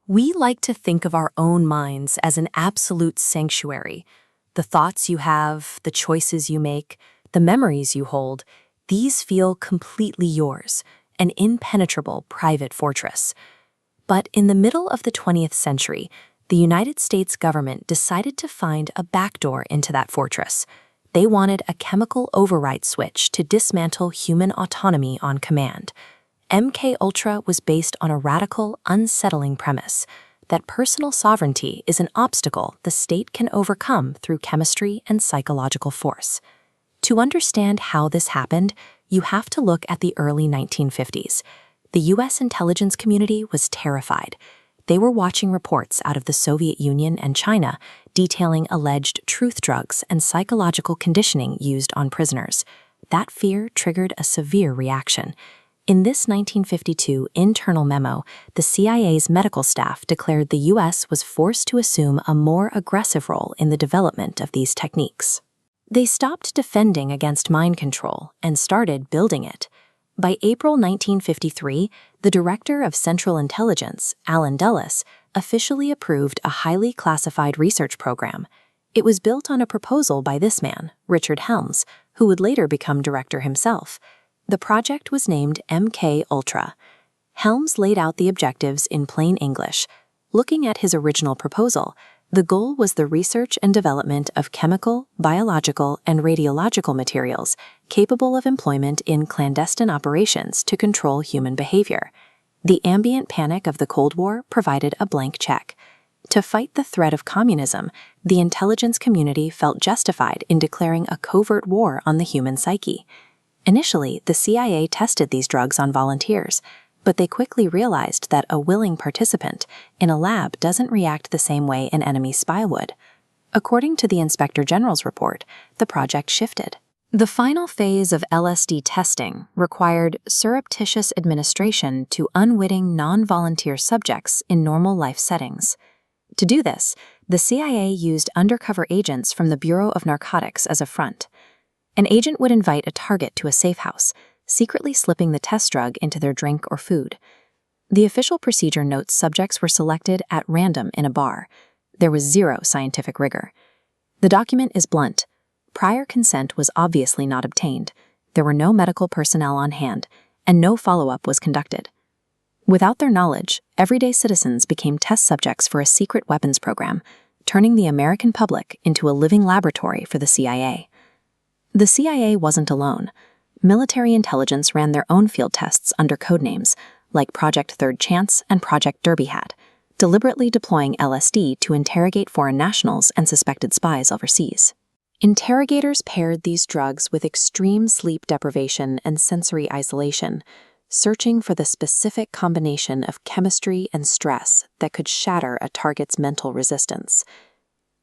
We like to think of our own minds as an absolute sanctuary. The thoughts you have, the choices you make, the memories you hold, these feel completely yours, an impenetrable private fortress. But in the middle of the 20th century, the United States government decided to find a backdoor into that fortress. They wanted a chemical override switch to dismantle human autonomy on command. MKUltra was based on a radical, unsettling premise that personal sovereignty is an obstacle the state can overcome through chemistry and psychological force. To understand how this happened, you have to look at the early 1950s. The U.S. intelligence community was terrified. They were watching reports out of the Soviet Union and China detailing alleged truth drugs and psychological conditioning used on prisoners. That fear triggered a severe reaction. In this 1952 internal memo, the CIA's medical staff declared the U.S. was forced to assume a more aggressive role in the development of these techniques. They stopped defending against mind control and started building it. By April 1953, the Director of Central Intelligence, Allen Dulles, officially approved a highly classified research program. It was built on a proposal by this man, Richard Helms, who would later become director himself. The project was named MKUltra. Helms laid out the objectives in plain English. Looking at his original proposal, the goal was the research and development of chemical, biological, and radiological materials capable of employment in clandestine operations to control human behavior. The ambient panic of the Cold War provided a blank check. To fight the threat of communism, the intelligence community felt justified in declaring a covert war on the human psyche. Initially, the CIA tested these drugs on volunteers, but they quickly realized that a willing participant in a lab doesn't react the same way an enemy spy would. According to the Inspector General's report, the project shifted. The final phase of LSD testing required surreptitious administration to unwitting non-volunteer subjects in normal life settings. To do this, the CIA used undercover agents from the Bureau of Narcotics as a front. An agent would invite a target to a safe house, secretly slipping the test drug into their drink or food. The official procedure notes subjects were selected at random in a bar. There was zero scientific rigor. The document is blunt. Prior consent was obviously not obtained. There were no medical personnel on hand, and no follow-up was conducted. Without their knowledge, everyday citizens became test subjects for a secret weapons program, turning the American public into a living laboratory for the CIA. The CIA wasn't alone. Military intelligence ran their own field tests under codenames, like Project Third Chance and Project Derby Hat, deliberately deploying LSD to interrogate foreign nationals and suspected spies overseas. Interrogators paired these drugs with extreme sleep deprivation and sensory isolation, searching for the specific combination of chemistry and stress that could shatter a target's mental resistance.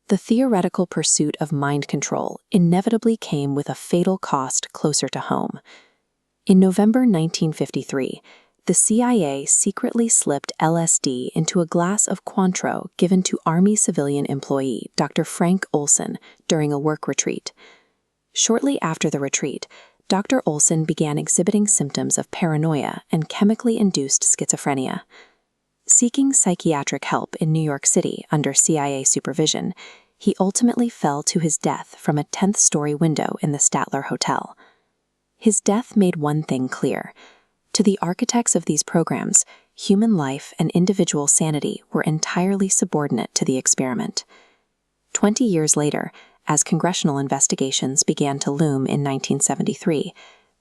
The theoretical pursuit of mind control inevitably came with a fatal cost closer to home. In November 1953, the CIA secretly slipped LSD into a glass of Cointreau given to Army civilian employee Dr. Frank Olson during a work retreat. Shortly after the retreat, Dr. Olson began exhibiting symptoms of paranoia and chemically induced schizophrenia. Seeking psychiatric help in New York City under CIA supervision, he ultimately fell to his death from a 10th-story window in the Statler Hotel. His death made one thing clear. To the architects of these programs, human life and individual sanity were entirely subordinate to the experiment. 20 years later, as congressional investigations began to loom in 1973,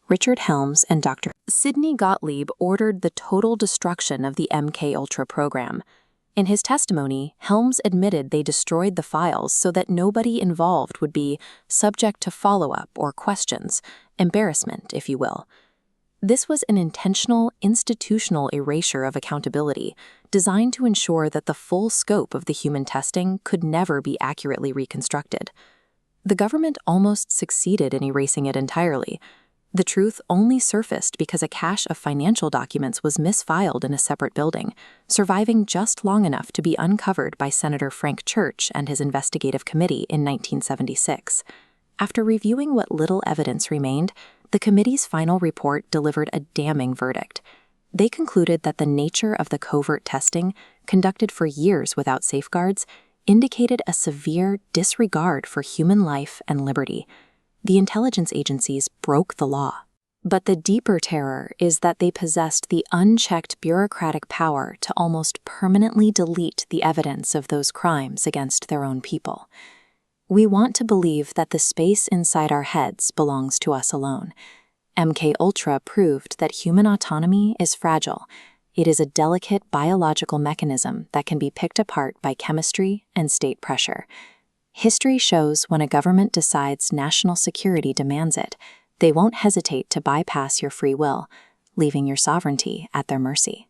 Richard Helms and Dr. Sidney Gottlieb ordered the total destruction of the MKUltra program. In his testimony, Helms admitted they destroyed the files so that nobody involved would be subject to follow-up or questions, embarrassment, if you will. This was an intentional, institutional erasure of accountability, designed to ensure that the full scope of the human testing could never be accurately reconstructed. The government almost succeeded in erasing it entirely. The truth only surfaced because a cache of financial documents was misfiled in a separate building, surviving just long enough to be uncovered by Senator Frank Church and his investigative committee in 1976. After reviewing what little evidence remained, the committee's final report delivered a damning verdict. They concluded that the nature of the covert testing, conducted for years without safeguards, indicated a severe disregard for human life and liberty. The intelligence agencies broke the law. But the deeper terror is that they possessed the unchecked bureaucratic power to almost permanently delete the evidence of those crimes against their own people. We want to believe that the space inside our heads belongs to us alone. MKUltra proved that human autonomy is fragile. It is a delicate biological mechanism that can be picked apart by chemistry and state pressure. History shows when a government decides national security demands it, they won't hesitate to bypass your free will, leaving your sovereignty at their mercy.